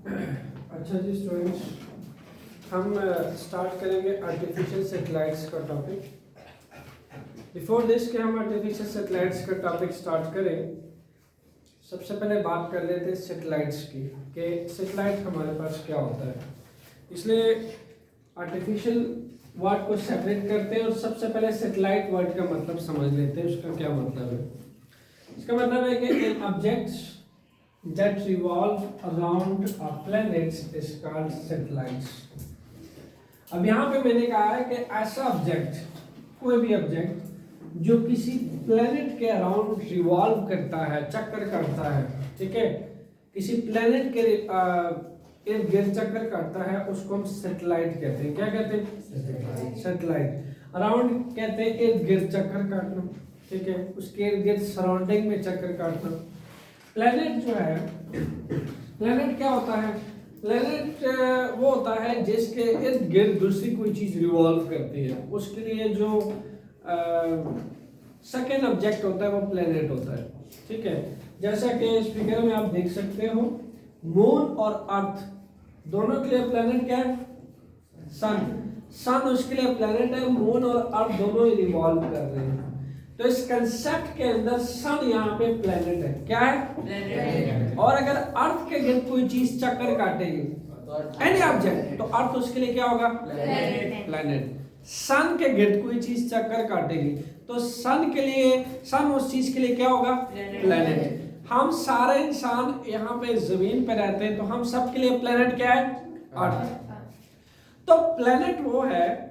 अच्छा जी स्टूडेंट्स, हम स्टार्ट करेंगे आर्टिफिशियल सैटेलाइट्स का टॉपिक। बिफोर दिस के हम आर्टिफिशियल सैटेलाइट्स का टॉपिक स्टार्ट करें, सबसे पहले बात कर लेते हैं सैटेलाइट्स की कि सैटेलाइट हमारे पास क्या होता है। इसलिए आर्टिफिशियल वर्ड को सेपरेट करते हैं और सबसे पहले सैटेलाइट वर्ड का मतलब समझ लेते हैं, उसका क्या मतलब है। इसका मतलब है कि इन objects that revolve around a planet is called satellites। अब यहाँ पे मैंने कहा है कि ऐसा ऑब्जेक्ट, कोई भी ऑब्जेक्ट जो किसी प्लेनेट के अराउंड रिवॉल्व करता है, चक्कर करता है, ठीक है, किसी प्लेनेट के इर्द गिर्द चक्कर करता है, उसको हम सैटेलाइट कहते हैं। क्या कहते हैं? सैटेलाइट। अराउंड कहते हैं इर्द गिर्द चक्कर काटना, ठीक है, उसके इर्द गिर्द सराउंडिंग में चक्कर काटना। प्लेनेट जो है, प्लेनेट क्या होता है? प्लेनेट वो होता है जिसके इर्द गिर्द दूसरी कोई चीज रिवॉल्व करती है, उसके लिए जो सेकेंड ऑब्जेक्ट होता है वो प्लेनेट होता है, ठीक है। जैसा कि इस फिगर में आप देख सकते हो, मून और अर्थ दोनों के लिए प्लेनेट क्या है? सन उसके लिए प्लेनेट है, मून और अर्थ दोनों ही रिवॉल्व कर रहे हैं। तो इस कंसेप्ट के अंदर सन यहाँ पे प्लेनेट है। क्या है? प्लेनेट। और अगर अर्थ के गिर्द कोई चीज चक्कर काटेगी, एनी ऑब्जेक्ट, तो अर्थ उसके लिए क्या होगा? प्लेनेट। सन के गिर्द कोई चीज चक्कर काटेगी तो सन के लिए, सन उस चीज के लिए क्या होगा? प्लेनेट। हम सारे इंसान यहाँ पे जमीन पे रहते हैं, तो हम सब के लिए प्लेनेट क्या है? अर्थ। तो प्लेनेट वो है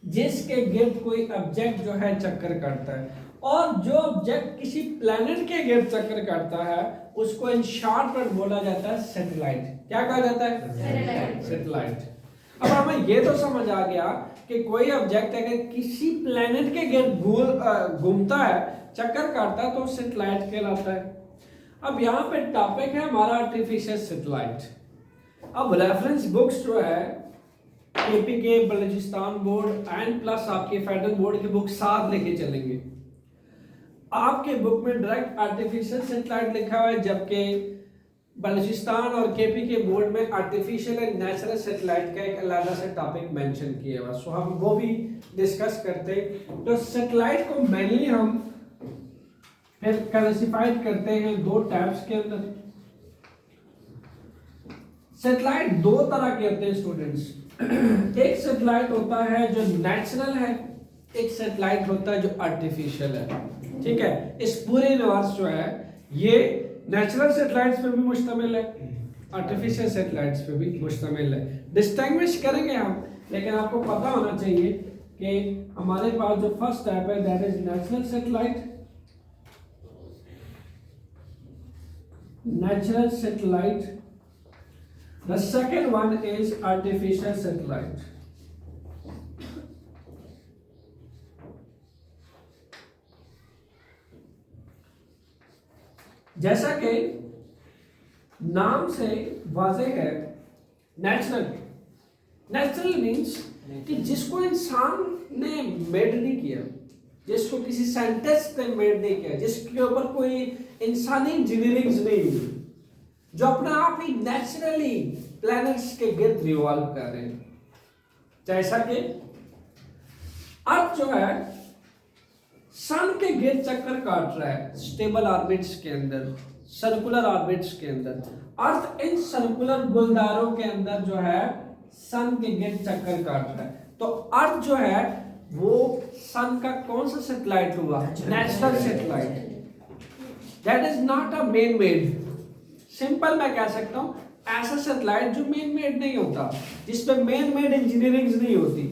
जिसके गिर्द कोई ऑब्जेक्ट जो है चक्कर काटता है, और जो ऑब्जेक्ट किसी प्लेनेट के गिर्द चक्कर काटता है उसको इन शॉर्ट वर्ड बोला जाता है सैटेलाइट। क्या कहा जाता है? सैटेलाइट। अब हमें ये तो समझ आ गया कि कोई ऑब्जेक्ट अगर किसी प्लेनेट के गिर्द घूमता है, चक्कर काटता है, तो सैटेलाइट कहलाता है। अब यहाँ पे टॉपिक है हमारा आर्टिफिशियल सैटेलाइट। अब रेफरेंस बुक्स जो है KPK, Balochistan board and plus आपके फेडरल बोर्ड की बुक साथ लेके चलेंगे। आपके बुक में डायरेक्ट आर्टिफिशियल सैटेलाइट लिखा हुआ है, जबकि बलूचिस्तान और केपीके बोर्ड में आर्टिफिशियल एंड नेचुरल सैटेलाइट का एक अलग से टॉपिक मेंशन किया हुआ है। सो हम वो भी डिस्कस करते हैं। तो सैटेलाइट को मेनली हम फिर क्लासिफाइड करते हैं दो टाइप्स के अंदर। सैटेलाइट दो तरह के होते हैं स्टूडेंट्स। एक सैटेलाइट होता है जो नेचुरल है, एक सैटेलाइट होता है जो आर्टिफिशियल है, ठीक है। इस पूरे यूनिवर्स जो है ये नेचुरल सैटेलाइट्स पे भी मुश्तमिल है, आर्टिफिशियल सैटेलाइट्स पे भी मुश्तमिल है। डिस्टिंग्विश करेंगे हम, लेकिन आपको पता होना चाहिए कि हमारे पास जो फर्स्ट टाइप है that is natural satellite. Natural satellite. The second one is artificial satellite. जैसा कि नाम से वाज़ेह है, नेचुरल। नेचुरल मीन्स कि जिसको इंसान ने मेड नहीं किया, जिसको किसी साइंटिस्ट ने मेड नहीं किया, जिसके ऊपर कोई इंसानी इंजीनियरिंग नहीं हुई, जो अपने आप ही नेचुरली प्लैनेट्स के गिर्द रिवॉल्व कर रहे हैं। जैसा कि अर्थ जो है सन के गिर्द चक्कर काट रहा है, स्टेबल ऑर्बिट्स के अंदर, सर्कुलर ऑर्बिट्स के अंदर। अर्थ इन सर्कुलर गुलदारों के अंदर जो है सन के गिर्द चक्कर काट रहा है। तो अर्थ जो है वो सन का कौन सा सैटेलाइट हुआ? Natural satellite. That is not a man made. Simple मैं कह सकता हूं ऐसा सैटेलाइट जो मैन मेड नहीं होता, जिसपे मैन मेड इंजीनियरिंग नहीं होती,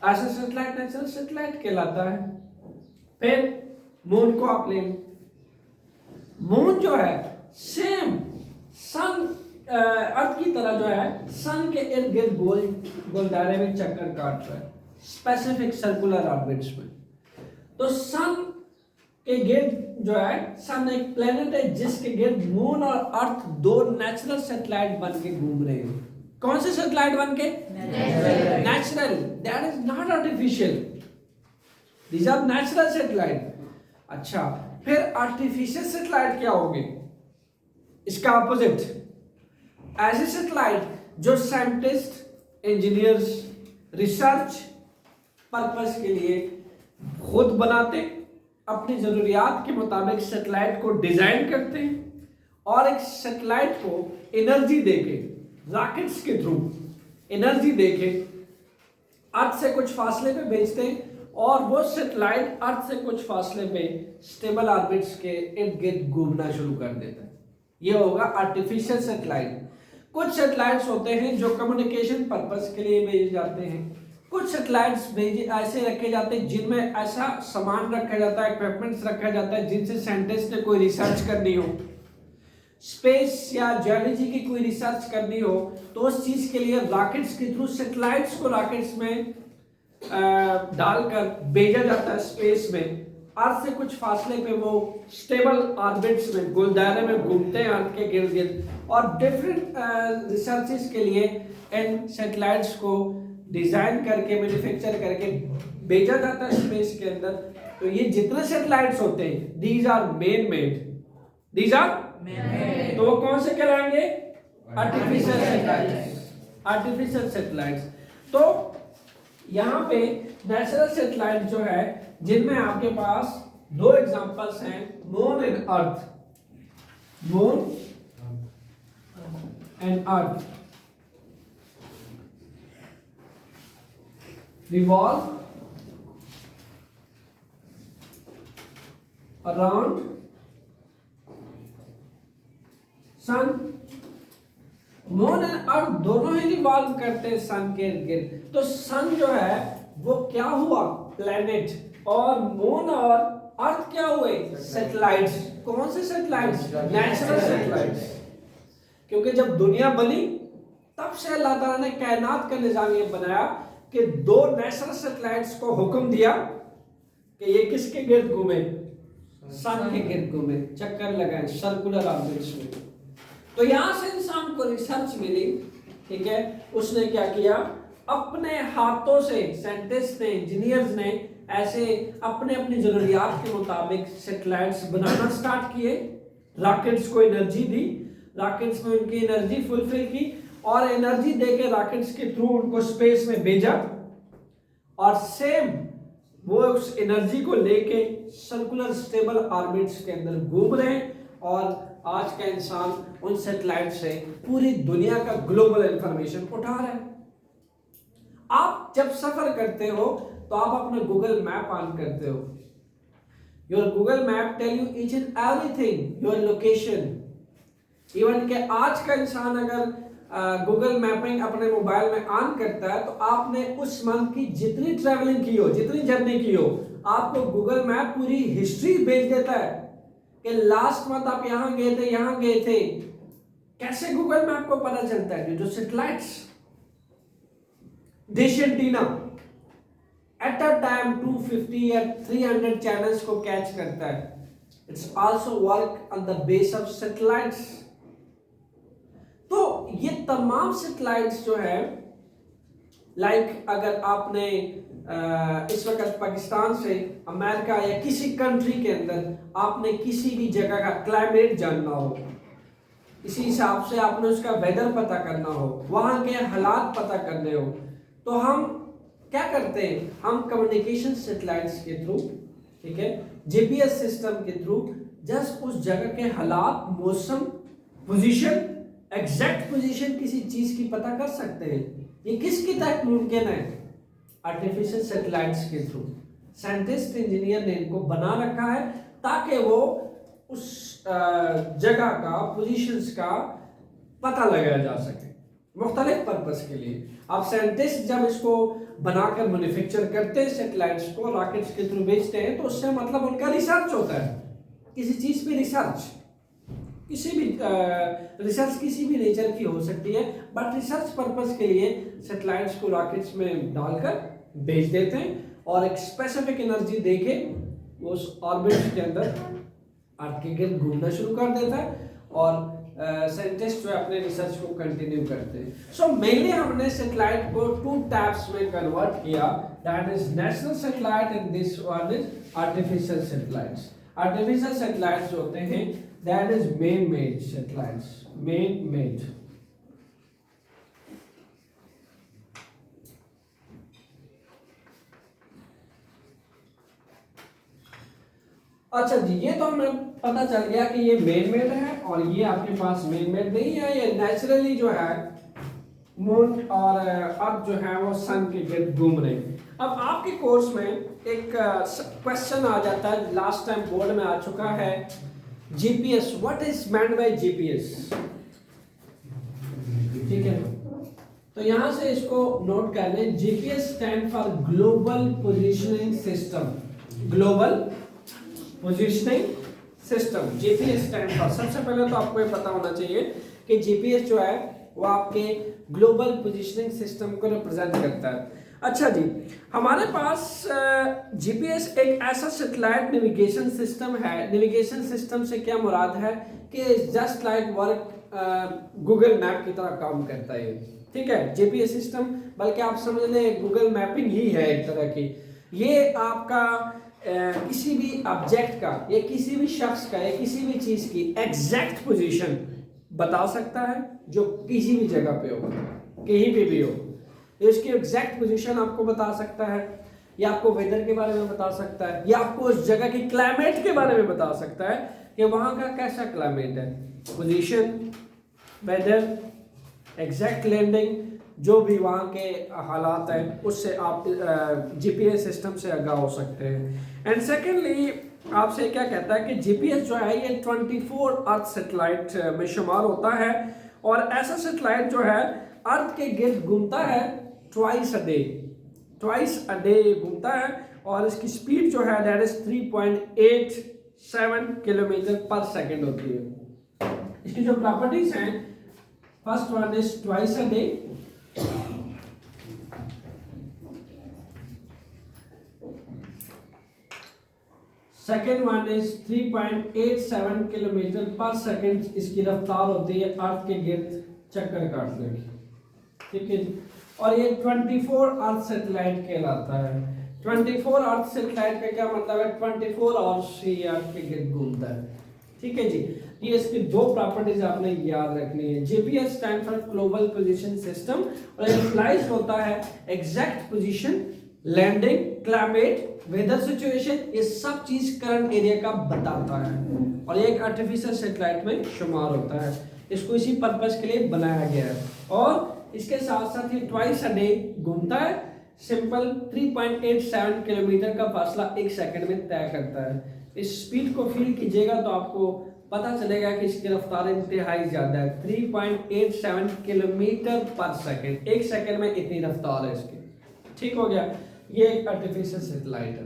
ऐसा सैटेलाइट नेचुरल सैटेलाइट कहलाता है। फिर मून को आप ले, मून जो है सेम सन अर्थ की तरह जो है सन के इर्द गिर्द गोल दायरे में चक्कर काट रहा है, स्पेसिफिक सर्कुलर ऑर्बिट्स में। तो सन के गिर्द जो है, सन एक प्लेनेट है जिसके गिर्द मून और अर्थ दो नेचुरल सैटेलाइट बन के घूम रहे हैं। कौन से सैटेलाइट बन के? Natural. That is not artificial, these are natural satellite. अच्छा, फिर आर्टिफिशियल सैटेलाइट क्या होंगे? इसका ऑपोजिट। ऐसे सैटेलाइट जो साइंटिस्ट, इंजीनियर्स रिसर्च पर्पस के लिए खुद बनाते, अपनी जरूरियात के मुताबिक सैटेलाइट को डिजाइन करते हैं और एक सैटेलाइट को एनर्जी देके, रॉकेट्स के थ्रू एनर्जी देके अर्थ से कुछ फासले पे भेजते हैं और वो सैटेलाइट अर्थ से कुछ फासले पे स्टेबल ऑर्बिट्स के इर्द गिर्द घूमना शुरू कर देता है। ये होगा आर्टिफिशियल सैटेलाइट। कुछ सैटेलाइट्स होते हैं जो कम्युनिकेशन पर्पस के लिए भेजे जाते हैं। कुछ सैटेलाइट्स भेजे ऐसे रखे जाते हैं जिनमें ऐसा सामान रखा जाता है, इक्विपमेंट्स रखा जाता है जिनसे साइंटिस्ट ने कोई रिसर्च करनी हो, स्पेस या जियोलॉजी की कोई रिसर्च करनी हो, तो उस चीज के लिए रॉकेट्स के थ्रू सैटेलाइट्स को रॉकेट्स में डालकर भेजा जाता है स्पेस में। अर्थ से कुछ फासले पे वो स्टेबल ऑर्बिट्स में, गोलदायरे में घूमते हैं अर्थ के गिर्द गिर्द, और डिफरेंट रिसर्चेस के लिए इन सैटेलाइट्स को डिजाइन करके, मैन्युफैक्चर करके भेजा जाता है स्पेस के अंदर। तो ये जितने सैटेलाइट्स होते हैं, these are man made, these are तो वो कौन से कहलाएंगे? Artificial satellites. Artificial satellites. तो यहाँ पे नेचुरल सैटेलाइट जो है, जिनमें आपके पास दो एग्जांपल्स हैं, moon and earth. Moon and earth revolve around sun. Moon and earth दोनों ही रिवॉल्व करते हैं सन के इर्द गिर्द। तो सन जो है वो क्या हुआ? प्लैनेट। और मून और अर्थ क्या हुए? सैटेलाइट्स। कौन से सैटेलाइट्स? Natural satellites. क्योंकि जब दुनिया बनी तब से अल्लाह ताला ने कायनात का निजाम ये बनाया कि दो नेचुरल सैटेलाइट्स को हुक्म दिया कि ये किसके गिर्द घूमे? सन के गिर्द घूमे, चक्कर लगाए सर्कुलर ऑर्बिट्स में। तो यहां से इंसान को रिसर्च मिली, ठीक है। उसने क्या किया? अपने हाथों से साइंटिस्ट ने, इंजीनियर्स ने ऐसे अपने अपनी जरूरियात के मुताबिक सैटेलाइट्स बनाना स्टार्ट किए, रॉकेट्स को एनर्जी दी, रॉकेट्स में उनकी एनर्जी फुलफिल की और एनर्जी देके रॉकेट्स के थ्रू उनको स्पेस में भेजा, और सेम वो उस एनर्जी को लेके सर्कुलर स्टेबल ऑर्बिट्स के अंदर घूम रहे हैं। और आज का इंसान उन सैटेलाइट से पूरी दुनिया का ग्लोबल इंफॉर्मेशन उठा रहा है। आप जब सफर करते हो तो आप अपना गूगल मैप ऑन करते हो। Your Google map tell you each and everything, your location. Even के आज का इंसान अगर गूगल मैपिंग अपने मोबाइल में ऑन करता है तो आपने उस मंथ की जितनी ट्रैवलिंग की हो, जितनी जर्नी की हो, आपको गूगल मैप पूरी हिस्ट्री भेज देता है कि लास्ट मंथ आप यहां गए थे, यहां गए थे। कैसे गूगल मैप को पता चलता है? जो satellites, dish antenna at a time 250 या 300 चैनल्स को कैच करता है। It's also work on the base of satellites. तो ये तमाम सैटेलाइट्स जो है, लाइक अगर आपने इस वक्त पाकिस्तान से अमेरिका या किसी कंट्री के अंदर आपने किसी भी जगह का क्लाइमेट जानना हो, इसी हिसाब से आपने उसका वेदर पता करना हो, वहां के हालात पता करने हो, तो हम क्या करते हैं? हम कम्युनिकेशन सैटेलाइट्स के थ्रू, ठीक है, जीपीएस सिस्टम के थ्रू जस्ट उस जगह के हालात, मौसम, पोजीशन, एग्जैक्ट पोजीशन किसी चीज की पता कर सकते हैं। ये किसके तहत मुमकिन है? आर्टिफिशियल सैटेलाइट्स के थ्रू। साइंटिस्ट, इंजीनियर ने इनको बना रखा है ताकि वो उस जगह का, पोजीशंस का पता लगाया जा सके मुख्तलिफ पर्पस के लिए। अब साइंटिस्ट जब इसको बनाकर मैन्युफैक्चर करते हैं, सैटेलाइट्स को रॉकेट्स के थ्रू भेजते हैं, तो उससे मतलब उनका रिसर्च होता है। किसी चीज पे रिसर्च, किसी भी रिसर्च किसी भी नेचर की हो सकती है, बट रिसर्च पर्पस के लिए सैटेलाइट्स को रॉकेट्स में डालकर भेज देते हैं और एक स्पेसिफिक एनर्जी देके वो उस ऑर्बिट के अंदर अर्थ के गिर्द घूमना शुरू कर देता है और साइंटिस्ट जो है अपने रिसर्च को कंटिन्यू करते हैं। सो मेनली हमने सैटेलाइट को 2 टाइप्स में कन्वर्ट किया, that is natural satellite and this one is artificial satellites. Artificial satellites होते हैं that is man made satellites, man made, अच्छा जी, ये तो हमें पता चल गया कि ये मेन मेड है और ये आपके पास मेन मेड नहीं है, ये नेचुरली जो है मून और अर्थ जो है वो सन के गिर्द घूम रहे हैं। अब आपके कोर्स में एक क्वेश्चन आ जाता है, लास्ट टाइम बोर्ड में आ चुका है, GPS, what is meant by GPS, ठीक है। तो यहां से इसको नोट कर लें, GPS stand for global positioning system, global positioning system, GPS stand for. सबसे पहले तो आपको ये पता होना चाहिए कि जीपीएस जो है वो आपके ग्लोबल पोजीशनिंग सिस्टम को रिप्रेजेंट करता है। अच्छा जी, हमारे पास जीपीएस एक ऐसा सैटेलाइट नेविगेशन सिस्टम है। नेविगेशन सिस्टम से क्या मुराद है कि just like work Google map की तरह काम करता है, ठीक है, जीपीएस सिस्टम, बल्कि आप समझ लें गूगल मैपिंग ही है एक तरह की। ये आपका किसी भी ऑब्जेक्ट का या किसी भी शख्स का या किसी भी चीज की एग्जैक्ट पोजीशन बता सकता है, जो किसी भी जगह पे हो, कहीं पे भी हो, इसकी एग्जैक्ट पोजीशन आपको बता सकता है, या आपको वेदर के बारे में बता सकता है, या आपको उस जगह की क्लाइमेट के बारे में बता सकता है कि वहां का कैसा क्लाइमेट है। पोजीशन, वेदर, एग्जैक्ट लैंडिंग, जो भी वहाँ के हालात हैं उससे आप जीपीएस सिस्टम से आगाह हो सकते हैं। एंड सेकेंडली आपसे क्या कहता है कि जीपीएस जो है ये 24 अर्थ सैटेलाइट में शुमार होता है, और ऐसा सैटेलाइट जो है अर्थ के गिर्द घूमता है ट्वाइस अ डे घूमता है, और इसकी स्पीड जो है दैट इज 3.87 किलोमीटर पर सेकेंड होती है। इसकी जो प्रॉपर्टीज हैं, first one is twice a day, second one is 3.87 kilometre पर सेकेंड इसकी रफ्तार होती है अर्थ के गिर्द चक्कर काटने की, ठीक है जी। और ये 24 अर्थ सैटेलाइट कहलाता है। 24 अर्थ सैटेलाइट का क्या मतलब है, 24 आवर्स ही अर्थ के गिर्द घूमता है, ठीक है जी। ये इसकी दो प्रॉपर्टीज आपने याद रखनी है। GPS stand for global position system, और इम्प्लाइज होता है exact position, landing, climate, weather situation, ये सब चीज करंट एरिया का बताता है, और ये एक आर्टिफिशियल सैटेलाइट में शुमार होता है। इसको इसी पर्पस के लिए बनाया गया है, और इसके साथ साथ ये ट्वाइस अ डे घूमता है। सिंपल 3.87 किलोमीटर का फासला एक सेकंड में तय करता है। इस स्पीड को फील कीजिएगा तो आपको पता चलेगा कि इसकी रफ्तार इंतहाई ज्यादा है, 3.87 किलोमीटर पर सेकंड, एक सेकंड में इतनी रफ्तार है इसकी, ठीक हो गया। ये एक आर्टिफिशियल सैटेलाइट है।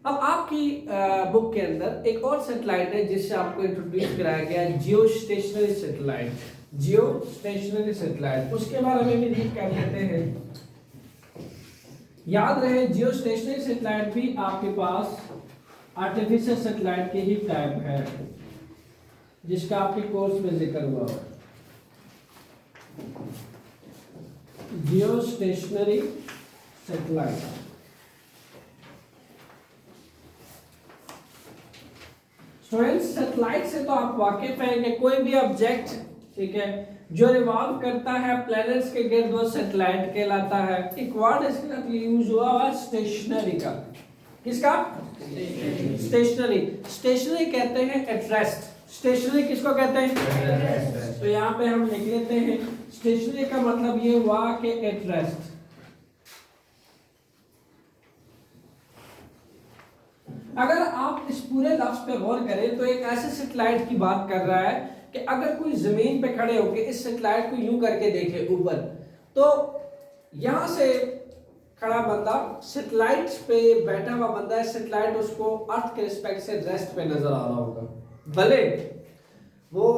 अब आपकी बुक के अंदर एक और सैटेलाइट है जिससे आपको इंट्रोड्यूस कराया गया है, जियो स्टेशनरी सैटेलाइट, जियो स्टेशनरी सैटेलाइट, उसके बारे में भी रीड कर लेते हैं। याद रहे जियो स्टेशनरी सैटेलाइट भी आपके पास आर्टिफिशियल सैटेलाइट के ही टाइप है, जिसका आपके कोर्स में जिक्र हुआ। जियो स्टेशनरी सैटेलाइट, स्टूडेंट्स सैटेलाइट से तो आप वाकिफ हैं कि कोई भी ऑब्जेक्ट, ठीक है, जो रिवॉल्व करता है प्लैनेट्स के गिर्द वो सैटेलाइट कहलाता है। एक वर्ड इसके साथ यूज हुआ हुआ स्टेशनरी का, किसका, स्टेशनरी। स्टेशनरी कहते हैं एट रेस्ट, स्टेशनरी किसको कहते हैं, तो यहाँ पे हम लिख लेते हैं स्टेशनरी का मतलब ये हुआ कि एट रेस्ट। अगर आप इस पूरे लफ्ज पे गौर करें तो एक ऐसे सैटेलाइट की बात कर रहा है कि अगर कोई जमीन पे खड़े होकर इस सैटेलाइट को यूं करके देखे ऊपर, तो यहां से खड़ा बंदा सैटेलाइट पे बैठा हुआ बंदा है, सैटेलाइट उसको अर्थ के रिस्पेक्ट से रेस्ट पे नजर आ रहा होगा, भले वो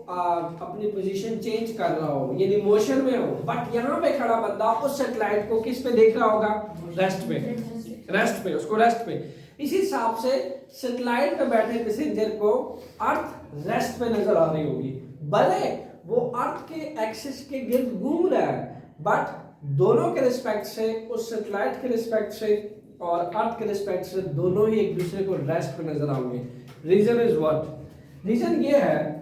अपनी पोजीशन चेंज कर रहा हो यानी मोशन में हो, बट यहाँ पे खड़ा बंदा उस सैटेलाइट को किस पे देख रहा होगा, रेस्ट पे, रेस्ट पे, उसको रेस्ट पे। इसी हिसाब से सैटेलाइट पे बैठे पैसेंजर को अर्थ रेस्ट पे नजर आ रही होगी, भले वो अर्थ के एक्सिस के गिर्द घूम रहा है, बट दोनों के रिस्पेक्ट से, उस सैटेलाइट के रिस्पेक्ट से और अर्थ के रिस्पेक्ट से, दोनों ही एक दूसरे को रेस्ट पे नजर आएंगे। रीजन इज व्हाट, रीजन ये है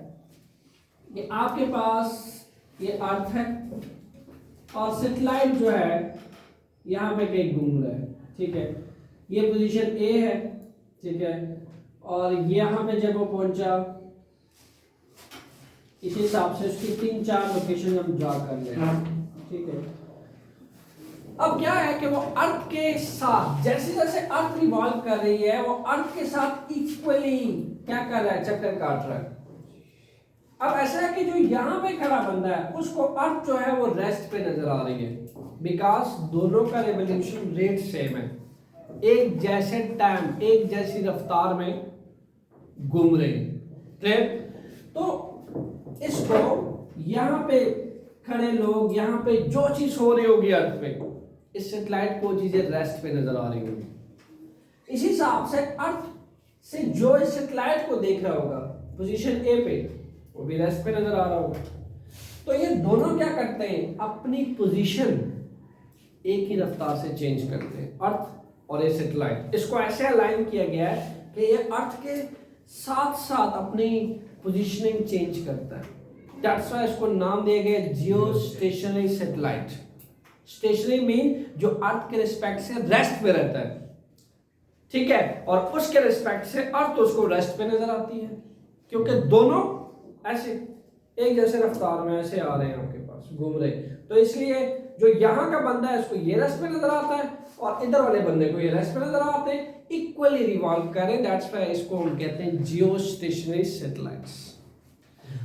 कि आपके पास ये अर्थ है और सैटेलाइट जो है यहाँ पे कहीं घूम रहा है, ठीक है, ये पोजीशन ए है, ठीक है, और यहाँ पे जब वो पहुंचा, इस हिसाब से उसकी 3-4 लोकेशन हम ड्रा कर लें, ठीक है। अब क्या है कि वो अर्थ के साथ जैसे जैसे अर्थ रिवॉल्व कर रही है, वो अर्थ के साथ इक्वली क्या कर रहा है, चक्कर काट रहा है। अब ऐसा है कि जो यहाँ पे खड़ा बंदा है उसको अर्थ जो है वो रेस्ट पे नजर आ रही है, बिकॉज दोनों का रेवोल्यूशन रेट सेम है, एक जैसे टाइम एक जैसी रफ्तार में घूम रहे हैं। तो इसको यहाँ पे खड़े लोग, यहाँ पे जो चीज हो रही होगी अर्थ पे, इस सैटेलाइट को चीजें रेस्ट पे नजर आ रही होगी। इसी हिसाब से अर्थ से जो इस सैटेलाइट को देख रहा होगा पोजीशन ए पे, वो भी रेस्ट पे नजर आ रहा होगा। तो ये दोनों क्या करते हैं, अपनी पोजीशन एक ही रफ्तार से चेंज करते हैं, अर्थ और ये सैटेलाइट। इसको ऐसे अलाइन किया गया है कि ये अर्थ के साथ साथ अपनी पोजीशनिंग चेंज करता है। दैट्स व्हाई इसको नाम दिया गया geo stationary satellite. Stationary mean जो अर्थ के रिस्पेक्ट से रेस्ट पे रहता है, ठीक है, और उसके रिस्पेक्ट से अर्थ उसको रेस्ट पे नजर आती है, क्योंकि दोनों ऐसे एक जैसे रफ्तार में ऐसे आ रहे हैं आपके पास, घूम रहे। तो इसलिए जो यहाँ का बंदा है उसको ये रेस्ट पे नजर आता है, और इधर वाले बंदे को ये रेस्ट पे नजर आते हैं, इक्वली रिवॉल्व करें। दैट्स व्हाई इसको हम कहते हैं जियो स्टेशनरी सैटेलाइट्स।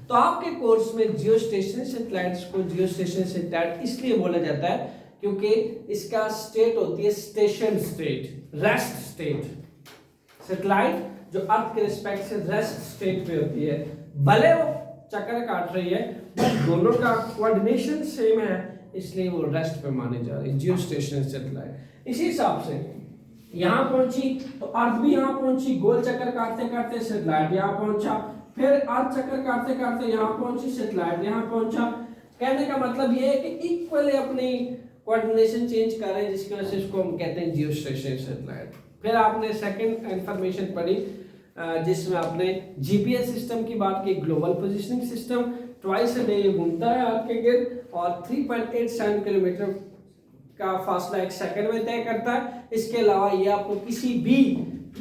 तो आपके कोर्स में जियो स्टेशनरी सैटेलाइट्स को जियो स्टेशनरी सैटेलाइट इसलिए बोला जाता है क्योंकि इसका स्टेट होती है station state, rest state. Satellite जो अर्थ के रिस्पेक्ट से रेस्ट स्टेट पे होती है, भले वो चक्कर काट रही है बट दोनों का कोऑर्डिनेशन सेम है, इसलिए वो रेस्ट पे माने जा रही है, जियो स्टेशनरी सैटेलाइट। इसी हिसाब से यहाँ पहुंची तो अर्थ भी यहाँ पहुंची, गोल चक्कर काटते काटते सैटेलाइट यहाँ पहुंचा, फिर अर्थ चक्कर काटते काटते यहाँ पहुंची, सैटेलाइट यहाँ पहुंचा। कहने का मतलब ये है कि इक्वली अपनी कोऑर्डिनेशन चेंज कर रहे हैं, जिसकी वजह से इसको हम कहते हैं जियो स्टेशनरी सैटेलाइट। फिर आपने सेकंड इंफॉर्मेशन पढ़ी जिसमें आपने जीपीएस सिस्टम की बात की, global positioning system, twice a day ये घूमता है अर्थ के गिर्द, और 3.87 किलोमीटर का फासला एक सेकंड में तय करता है। इसके अलावा ये आपको किसी भी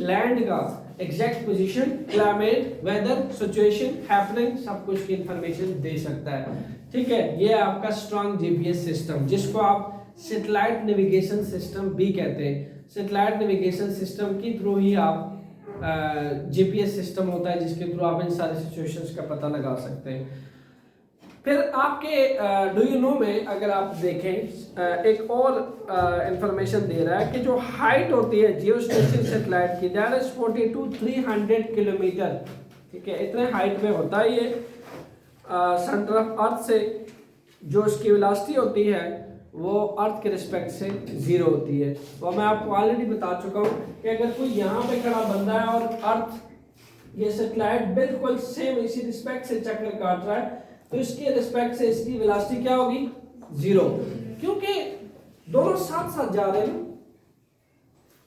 लैंड का exact position, climate, weather situation, happening, सब कुछ की इंफॉर्मेशन दे सकता है, ठीक है। ये आपका स्ट्रॉन्ग जीपीएस सिस्टम, जिसको आप सैटेलाइट नेविगेशन सिस्टम भी कहते हैं। सैटेलाइट नेविगेशन सिस्टम के थ्रू ही आप जीपीएस सिस्टम होता है जिसके थ्रू आप इन सारे सिचुएशंस का पता लगा सकते हैं। फिर आपके डू यू नो में अगर आप देखें एक और इंफॉर्मेशन दे रहा है कि जो हाइट होती है जियो स्टेशनरी सैटेलाइट की, दैट इज 42-300 किलोमीटर, ठीक है, इतने हाइट में होता है ये सेंटर ऑफ अर्थ से। जो उसकी वेलोसिटी होती है वो अर्थ के रिस्पेक्ट से 0 होती है। तो मैं आपको ऑलरेडी बता चुका हूँ कि अगर कोई यहाँ पे खड़ा बंदा है और अर्थ ये सैटेलाइट बिल्कुल सेम इसी रिस्पेक्ट से चक्कर काट रहा है, तो इसके रिस्पेक्ट से इसकी वेलोसिटी क्या होगी, 0, क्योंकि दोनों साथ साथ जा रहे हैं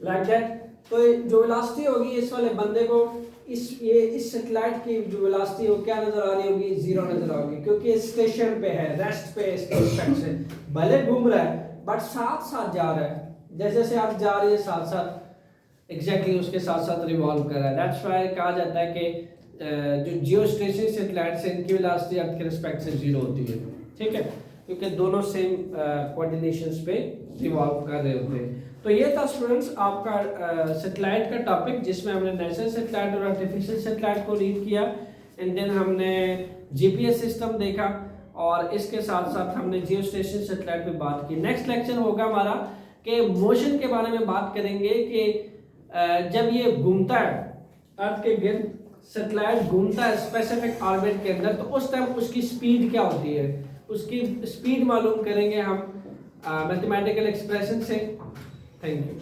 लाइक दैट। तो जो वेलोसिटी होगी इस वाले बंदे को इस सैटेलाइट की जो वेलोसिटी हो क्या नजर आ रही होगी, 0 नजर आ रही, क्योंकि स्टेशन पे है, रेस्ट पे, इसके रिस्पेक्ट से भले घूम रहा है बट साथ साथ जा रहा है, जैसे जैसे आप जा रही है साथ साथ एग्जैक्टली उसके साथ साथ रिवॉल्व कर रहा है। दैट्स व्हाई कहा जाता है कि जो जियो स्टेशनरी सैटेलाइट से इनकी वेलोसिटी अर्थ के रिस्पेक्ट से 0 होती है, ठीक है, क्योंकि दोनों सेम कोऑर्डिनेशंस पे रिवॉल्व कर रहे होते हैं। तो ये था स्टूडेंट्स आपका सैटेलाइट का टॉपिक, जिसमें हमने नेचुरल सैटेलाइट और आर्टिफिशियल सैटेलाइट को रीड किया, एंड देन हमने जीपीएस सिस्टम देखा, और इसके साथ साथ हमने जियो स्टेशनरी सैटेलाइट पे बात की। नेक्स्ट लेक्चर होगा हमारा कि मोशन के बारे में बात करेंगे कि जब ये घूमता है अर्थ के गिर्द, सैटेलाइट घूमता है स्पेसिफिक ऑर्बिट के अंदर, तो उस टाइम उसकी स्पीड क्या होती है, उसकी स्पीड मालूम करेंगे हम मैथमेटिकल एक्सप्रेशन से। Thank you.